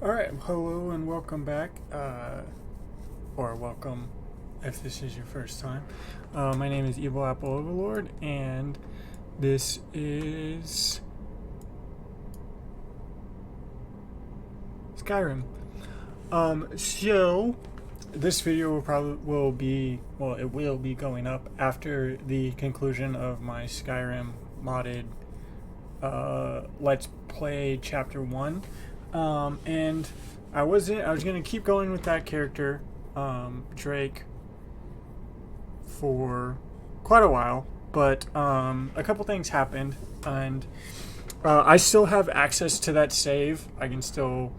Alright, hello and welcome back, or welcome if this is your first time. My name is Evil Apple Overlord, and this is Skyrim. So this video will be going up after the conclusion of my Skyrim modded Let's Play Chapter 1. And I was gonna keep going with that character, Drake, for quite a while, but a couple things happened, and I still have access to that save. I can still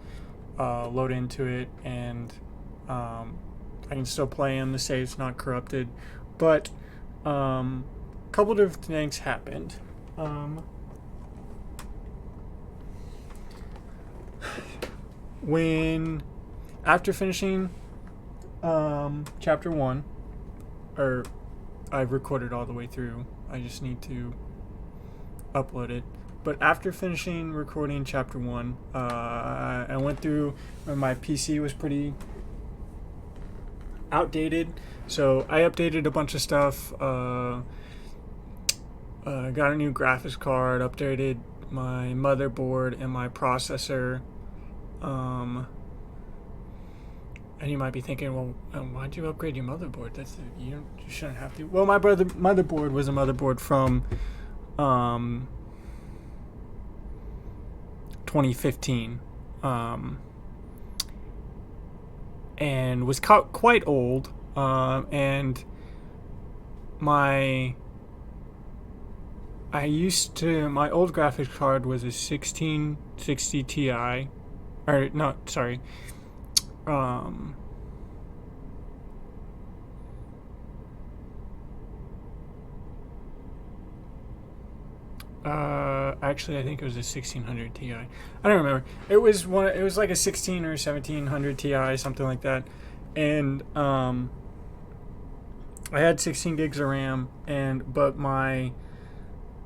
load into it, and I can still play him. The save's not corrupted, but a couple different things happened. When after finishing chapter 1, or I've recorded all the way through, I just need to upload it, but after finishing recording chapter 1, I went through when my PC was pretty outdated, so I updated a bunch of stuff, got a new graphics card, updated my motherboard and my processor. And you might be thinking, well, why'd you upgrade your motherboard? You shouldn't have to. Well, my motherboard was a motherboard from 2015, and was quite old. And my old graphics card was a 1660 Ti. Or no, sorry. Actually, I think it was a 1600 Ti. I don't remember. It was like a 16 or 1700 Ti, something like that. And I had 16 gigs of RAM, but my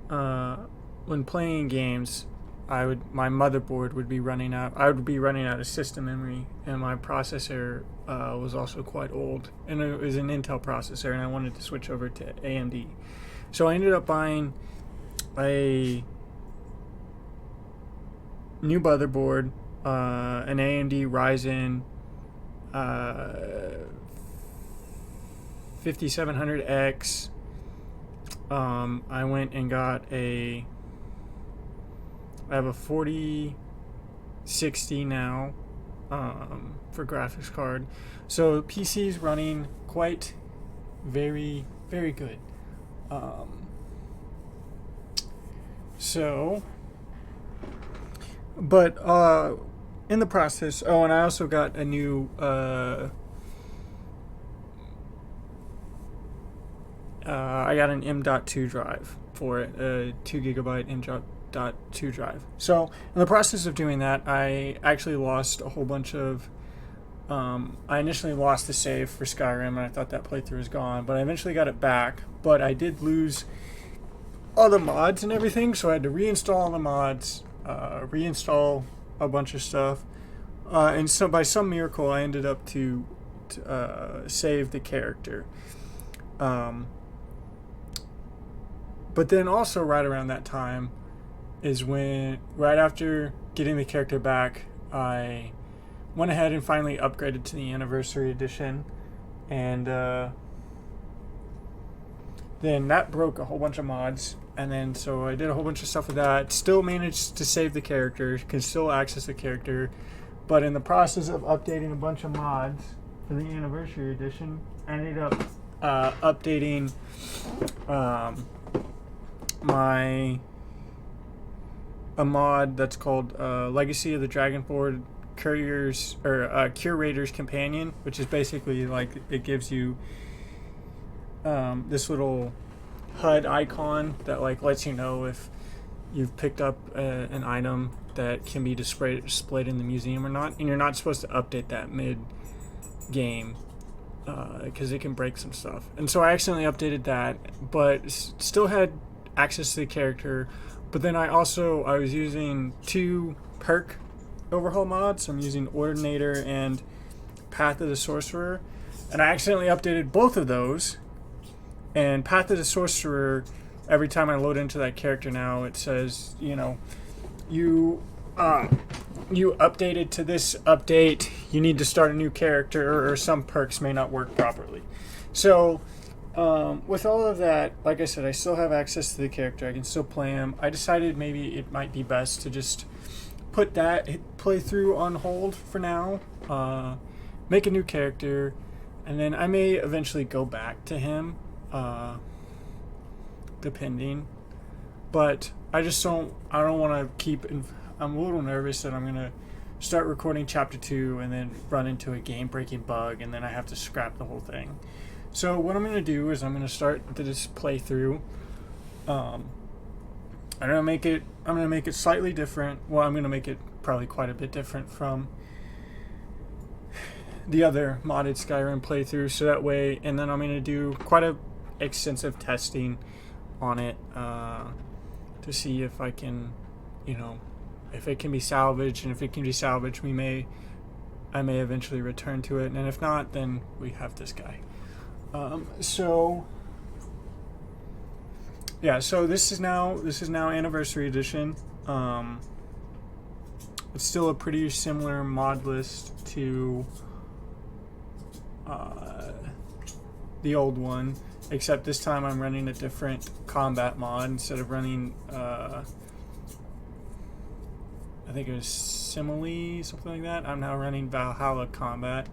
when playing games, my motherboard would be running out. I would be running out of system memory, and my processor was also quite old, and it was an Intel processor, and I wanted to switch over to AMD. So I ended up buying a new motherboard, an AMD Ryzen 5700X. I went and got I have a 4060 now for graphics card. So PC's running quite very, very good. But in the process, and I also got a new I got an M.2 drive for it, a 2 gigabyte M.2 drive. So in the process of doing that, I actually lost a whole bunch of I initially lost the save for Skyrim, and I thought that playthrough was gone, but I eventually got it back. But I did lose all the mods and everything, so I had to reinstall all the mods, reinstall a bunch of stuff, and so by some miracle I ended up to save the character. But then also right around that time is when, right after getting the character back, I went ahead and finally upgraded to the Anniversary Edition, and then that broke a whole bunch of mods, and then so I did a whole bunch of stuff with that. Still managed to save the character, can still access the character, but in the process of updating a bunch of mods for the Anniversary Edition, I ended up updating a mod that's called Legacy of the Dragonborn Curator's Companion, which is basically like it gives you this little HUD icon that like lets you know if you've picked up an item that can be displayed in the museum or not, and you're not supposed to update that mid game because it can break some stuff. And so I accidentally updated that, but still had access to the character. But then I was using 2 perk overhaul mod, so I'm using Ordinator and Path of the Sorcerer, and I accidentally updated both of those. And Path of the Sorcerer, every time I load into that character now, it says, you know, you updated to this update, you need to start a new character, or some perks may not work properly. So with all of that, like I said, I still have access to the character. I can still play him. I decided maybe it might be best to just put that playthrough on hold for now, make a new character, and then I may eventually go back to him, depending. But I don't want to keep... I'm a little nervous that I'm going to start recording chapter 2 and then run into a game-breaking bug, and then I have to scrap the whole thing. So what I'm going to do is I'm going to start this playthrough. I'm going to make it slightly different. Well, I'm going to make it probably quite a bit different from the other modded Skyrim playthrough, so that way, and then I'm going to do quite a extensive testing on it to see if I can, you know, if it can be salvaged, and if it can be salvaged, I may eventually return to it, and if not, then we have this guy. So this is now Anniversary Edition. It's still a pretty similar mod list to the old one, except this time I'm running a different combat mod. Instead of running I think it was Simile, something like that, I'm now running Valhalla Combat.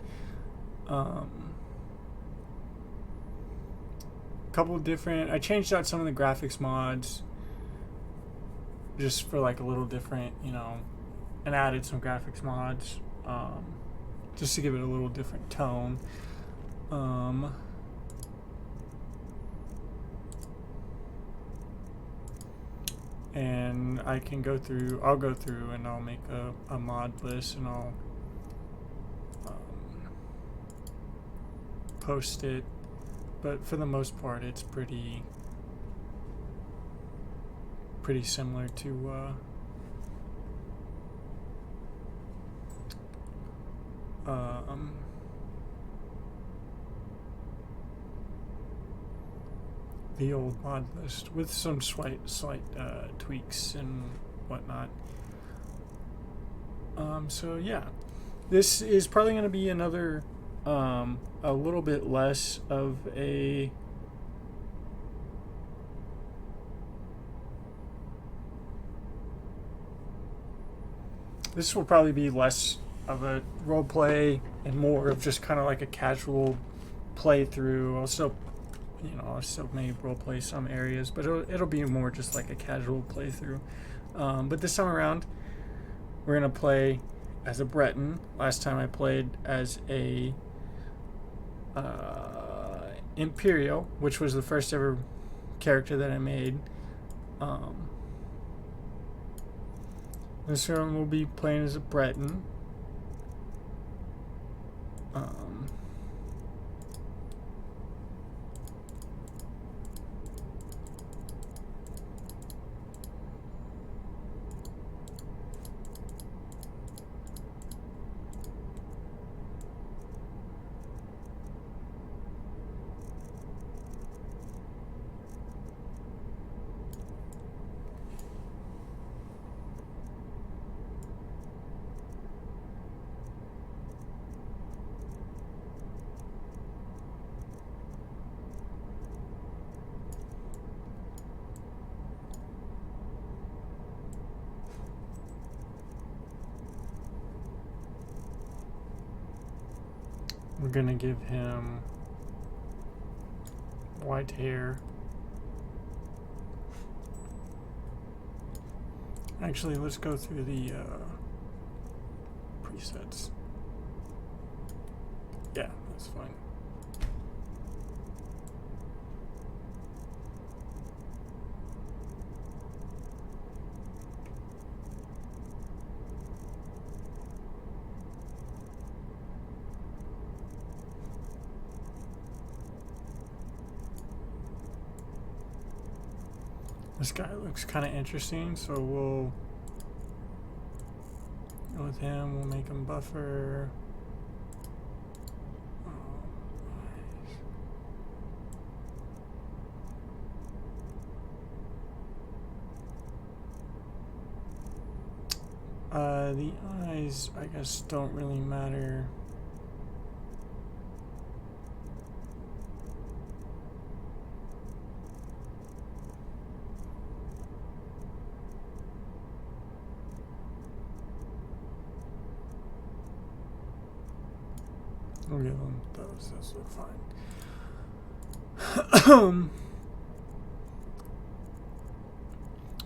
Couple different... I changed out some of the graphics mods just for like a little different, you know, and added some graphics mods just to give it a little different tone. And I'll go through and I'll make a mod list, and I'll post it. But for the most part, it's pretty similar to the old mod list, with some slight tweaks and whatnot. So yeah, this is probably going to be another a little bit less of a this will probably be less of a role play and more of just kind of like a casual playthrough. I'll still maybe role play some areas, but it'll be more just like a casual playthrough. But this time around, we're gonna play as a Breton. Last time I played as a Imperial, which was the first ever character that I made. This one we'll be playing as a Breton. We're gonna give him white hair. Actually, let's go through the presets. Yeah, that's fine. This guy looks kind of interesting, so we'll go with him. We'll make him buffer. The eyes, I guess, don't really matter. We'll give them those. Those look fine.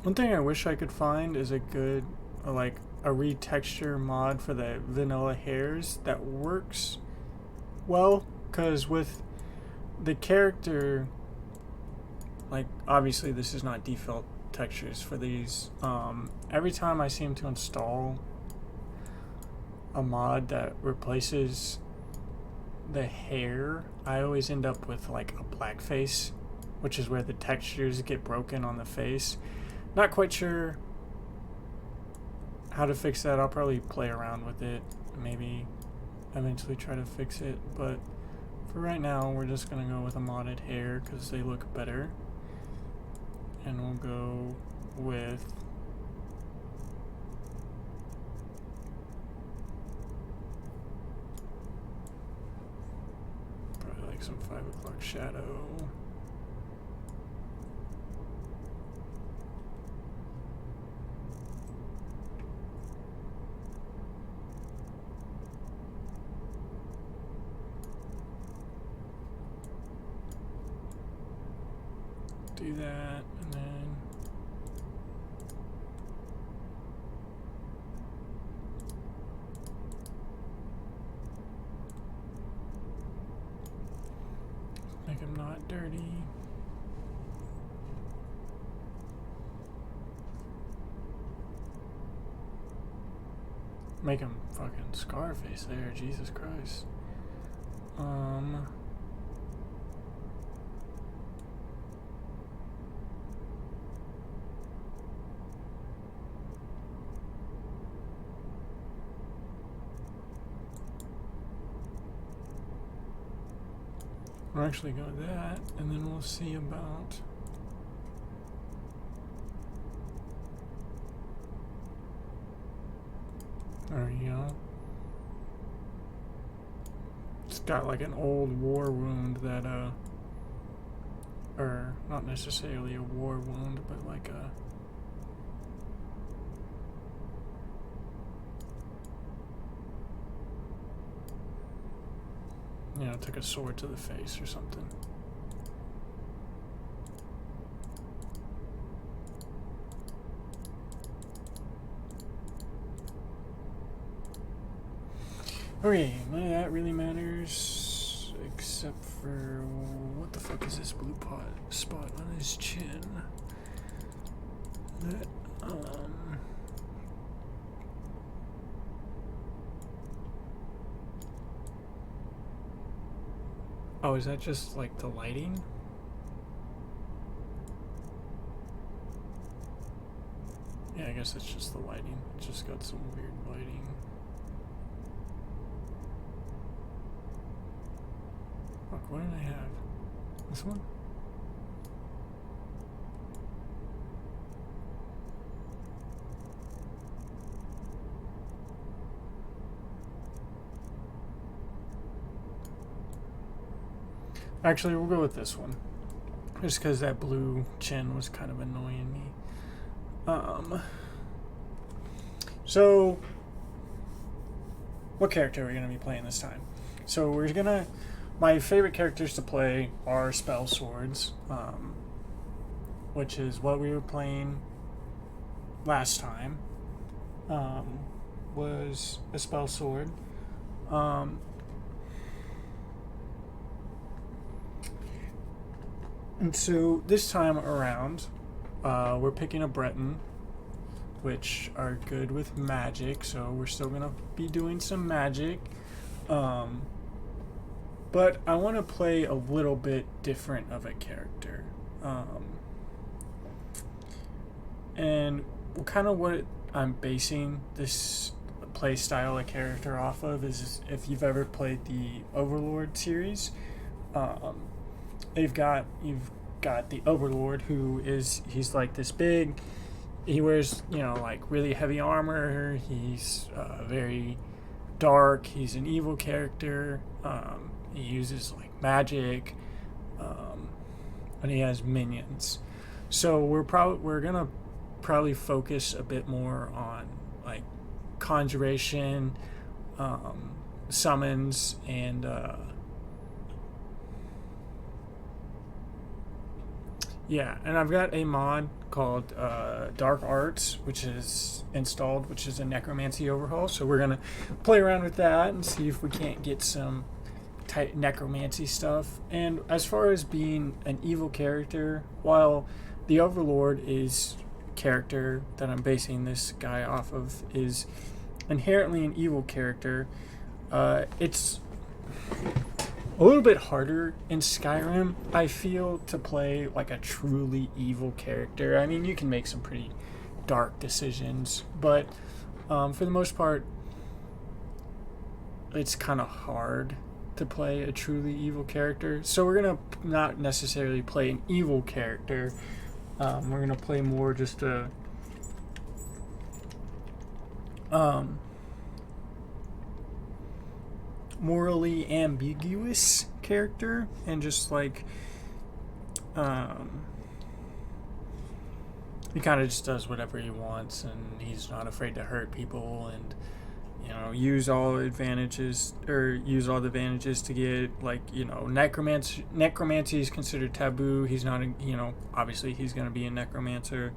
One thing I wish I could find is a good, like, a retexture mod for the vanilla hairs that works well, because with the character, like, obviously this is not default textures for these. Every time I seem to install a mod that replaces the hair, I always end up with like a black face, which is where the textures get broken on the face. Not quite sure how to fix that. I'll probably play around with it, maybe eventually try to fix it, but for right now we're just gonna go with a modded hair because they look better, and we'll go with probably like some 5 o'clock shadow. Do that, and then make him not dirty. Make him fucking Scarface there, Jesus Christ. We'll actually go with that, and then we'll see about there we go. It's got like an old war wound that or not necessarily a war wound, but like a took a sword to the face or something. Okay, none of that really matters, except for what the fuck is this blue spot on his chin? That, oh, is that just like the lighting? Yeah, I guess it's just the lighting. It's just got some weird lighting. Fuck, what did I have? This one? Actually, we'll go with this one. Just because that blue chin was kind of annoying me. So, what character are we going to be playing this time? So we're going to... My favorite characters to play are spell swords, which is what we were playing last time, was a spell sword. And so this time around, we're picking a Breton, which are good with magic, so we're still going to be doing some magic. But I want to play a little bit different of a character. And kind of what I'm basing this play style a character off of is if you've ever played the Overlord series. Um, you've got the Overlord, he's like this big. He wears like really heavy armor. He's very dark. He's an evil character. He uses like magic, and he has minions. So we're gonna probably focus a bit more on like conjuration, summons, and yeah. And I've got a mod called Dark Arts, which is installed, which is a necromancy overhaul. So we're gonna play around with that and see if we can't get some tight necromancy stuff. And as far as being an evil character, while the Overlord is character that I'm basing this guy off of is inherently an evil character, it's a little bit harder in Skyrim, I feel, to play like a truly evil character. I mean, you can make some pretty dark decisions, but for the most part, it's kind of hard to play a truly evil character. So we're gonna not necessarily play an evil character. We're gonna play more just a morally ambiguous character, and just like he kind of just does whatever he wants, and he's not afraid to hurt people, and use all the advantages to get, like, necromancy is considered taboo. He's not obviously he's going to be a necromancer.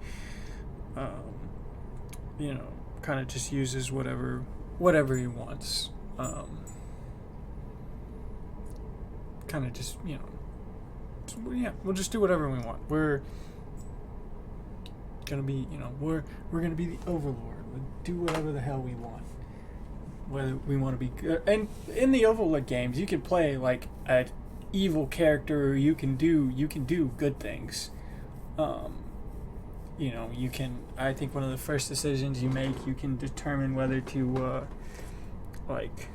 Kind of just uses whatever he wants. Kind of just we'll just do whatever we want. We're gonna be we're gonna be the Overlord. We'll do whatever the hell we want, whether we want to be good. And in the Overlord games, you can play like an evil character, or you can do good things. You can, I think one of the first decisions you make, you can determine whether to like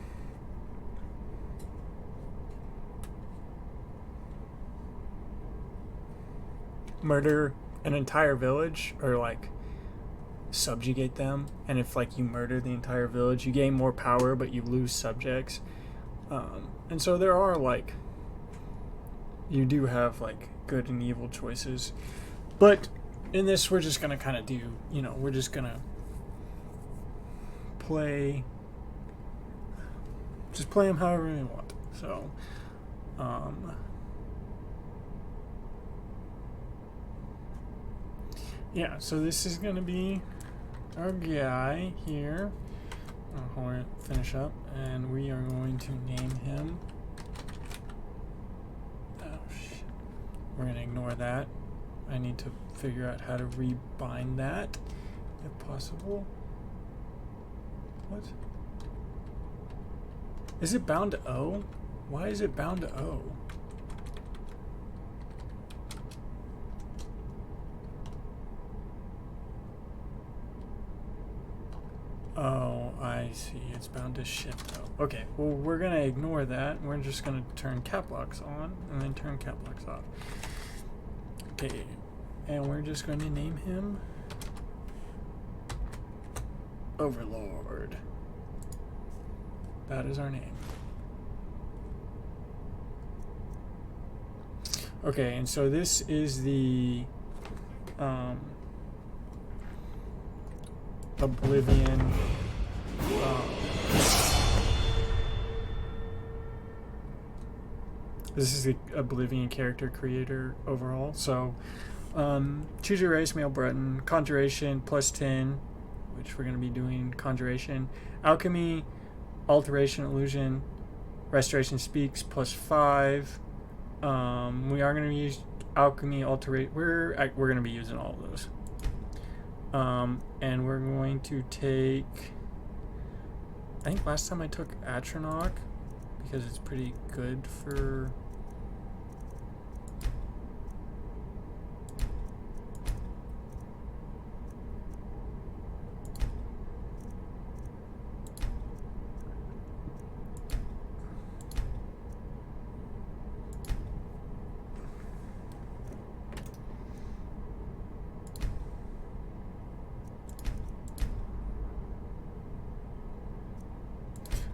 murder an entire village, or like subjugate them. And if like you murder the entire village, you gain more power, but you lose subjects. And so there are like, you do have like good and evil choices. But in this, we're just gonna kind of do, we're just gonna play them however we want. So yeah, so this is going to be our guy here. Hold on, finish up, and we are going to name him. Oh, shit. We're going to ignore that. I need to figure out how to rebind that, if possible. What? Is it bound to O? Why is it bound to O? Oh, I see. It's bound to shift though. Okay, well, we're going to ignore that. We're just going to turn cap locks on and then turn cap locks off. Okay, and we're just going to name him Overlord. That is our name. Okay, and so this is the Oblivion this is the Oblivion character creator overall. So choose your race, male Breton. Conjuration +10, which we're going to be doing conjuration. Alchemy, alteration, illusion, restoration, speaks +5. We are going to use alchemy, alterate. We're going to be using all of those. And we're going to take, I think last time I took Atronach because it's pretty good for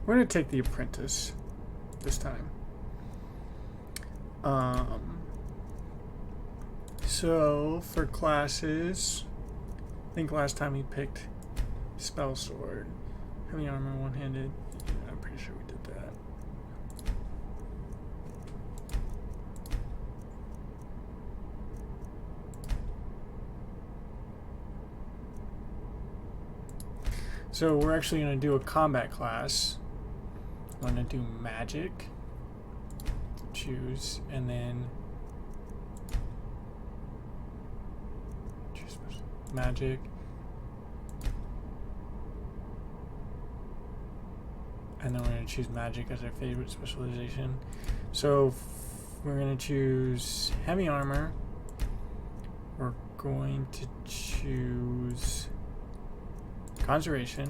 We're going to take the apprentice this time. So for classes, I think last time we picked spell sword, heavy armor, one-handed. Yeah, I'm pretty sure we did that. So we're actually going to do a combat class. I'm going to do magic, choose, and then choose magic, and then we're going to choose magic as our favorite specialization. So we're going to choose heavy armor. We're going to choose conjuration.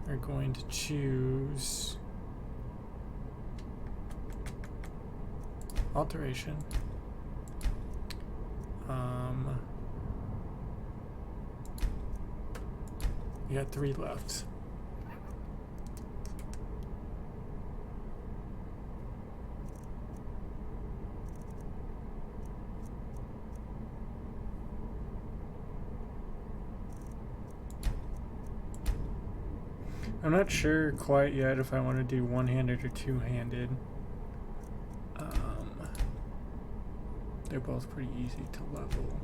We're going to choose alteration. We got 3 left. I'm not sure quite yet if I want to do one-handed or two-handed. They're both pretty easy to level.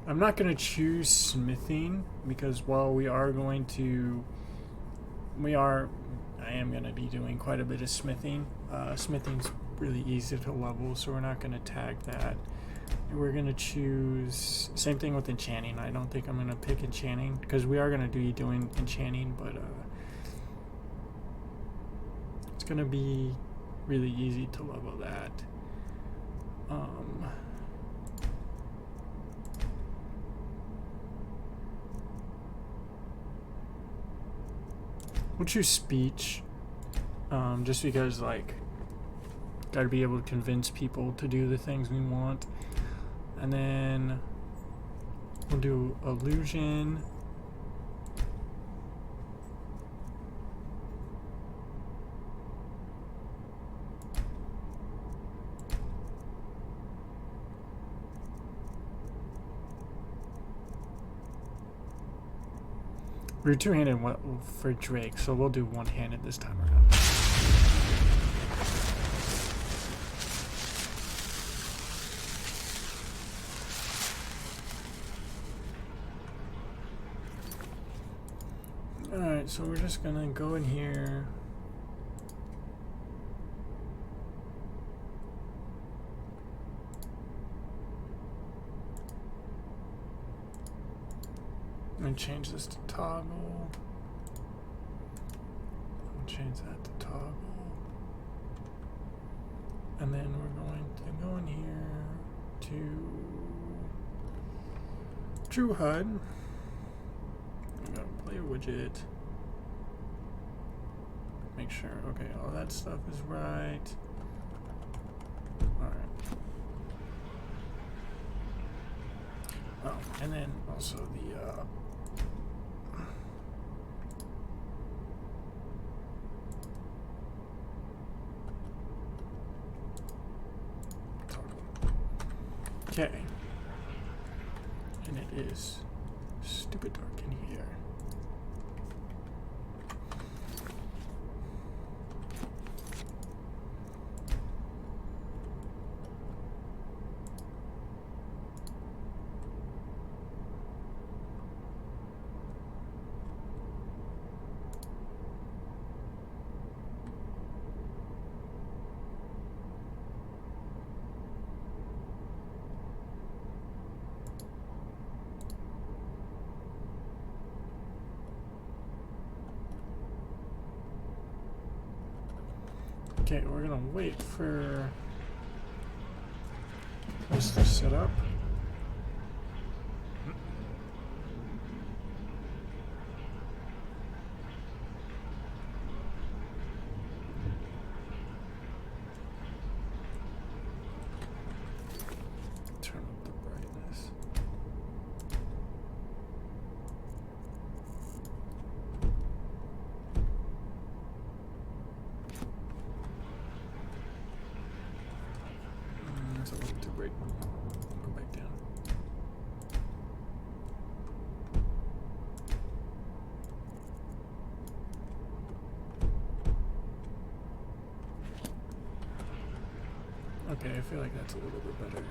I'm not going to choose smithing because while I am going to be doing quite a bit of smithing. Smithing's really easy to level, so we're not going to tag that. We're going to choose, same thing with enchanting. I don't think I'm going to pick enchanting because we are going to be doing enchanting, but it's going to be really easy to level that. We'll choose speech, just because, like, gotta be able to convince people to do the things we want. And then we'll do illusion. We're two-handed for Drake, so we'll do one-handed this time around. Alright, so we're just gonna go in here. And change this to toggle. I'll change that to toggle. And then we're going to go in here to True HUD. I'm gonna play a widget. Make sure, okay, all that stuff is right. Alright. Oh, and then also the okay. And it is stupid dark in here. Okay, we're gonna wait for this to set up. Turn up the Okay, I feel like that's a little bit better.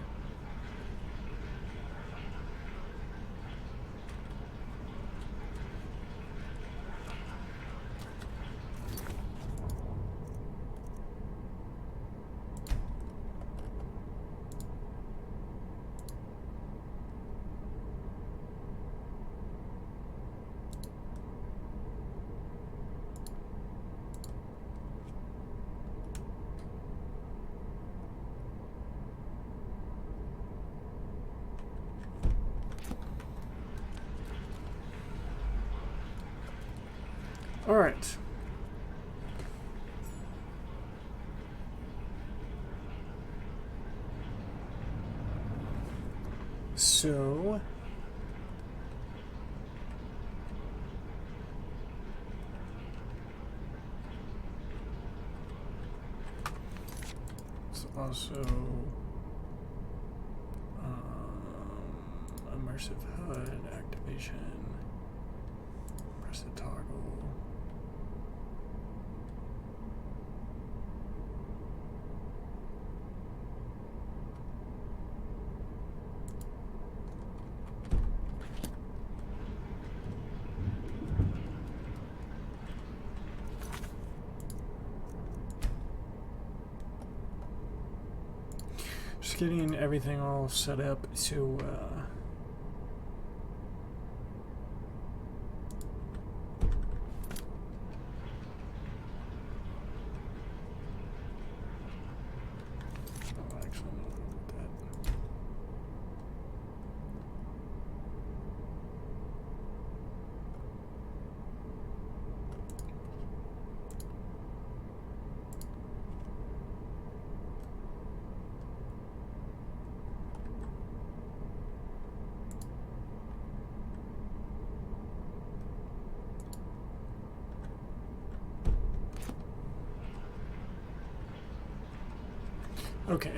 All right. So it's also immersive HUD activation. Press the toggle. Just getting everything all set up so okay,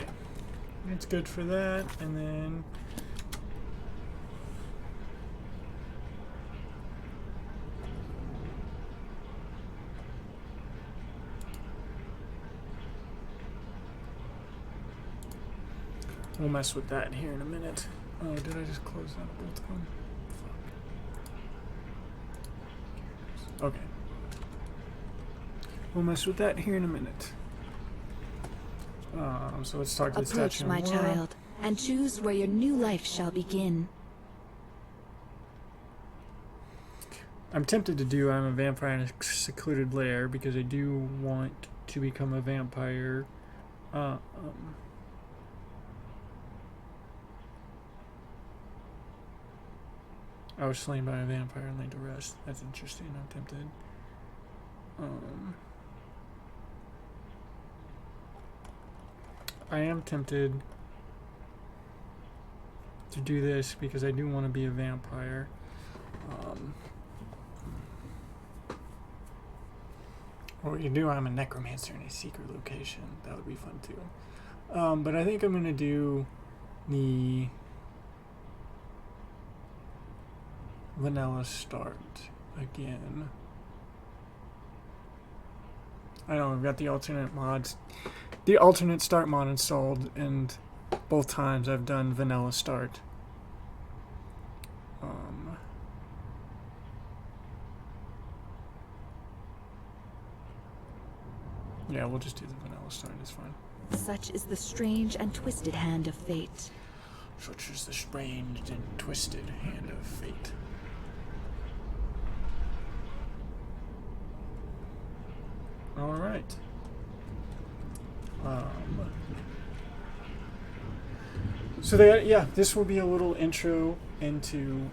it's good for that, and then we'll mess with that here in a minute. Oh, did I just close out both of them? Fuck. Okay. We'll mess with that here in a minute. So let's talk to the statue. Approach, my child, and choose where your new life shall begin. I'm tempted to do I'm a vampire in a secluded lair because I do want to become a vampire. I was slain by a vampire and laid to rest. That's interesting. I'm tempted. I am tempted to do this because I do want to be a vampire. Or you do, I'm a necromancer in a secret location. That would be fun too. But I think I'm going to do the vanilla start again. I know, we've got the alternate mods. The alternate start mod installed, and both times I've done vanilla start. Yeah, we'll just do the vanilla start, it's fine. Such is the strange and twisted hand of fate. Such is the strange and twisted hand of fate. Alright. So yeah, this will be a little intro into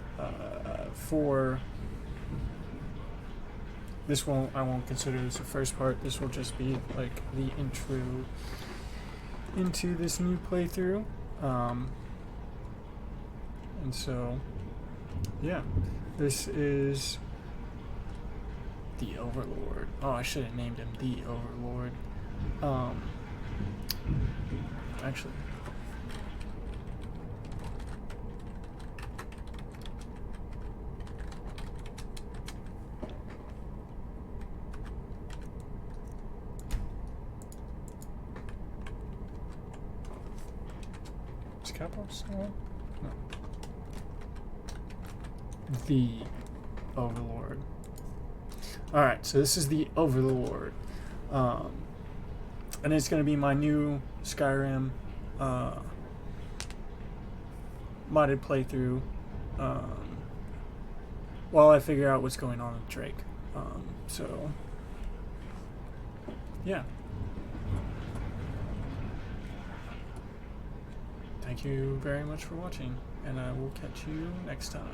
for this won't I won't consider this the first part. This will just be like the intro into this new playthrough. And so yeah, this is the Overlord. Oh, I should have named him the Overlord. Actually, Capos? No. The Overlord. Alright, so this is the Overlord. And it's going to be my new Skyrim modded playthrough while I figure out what's going on with Drake. So, yeah. Thank you very much for watching, and I will catch you next time.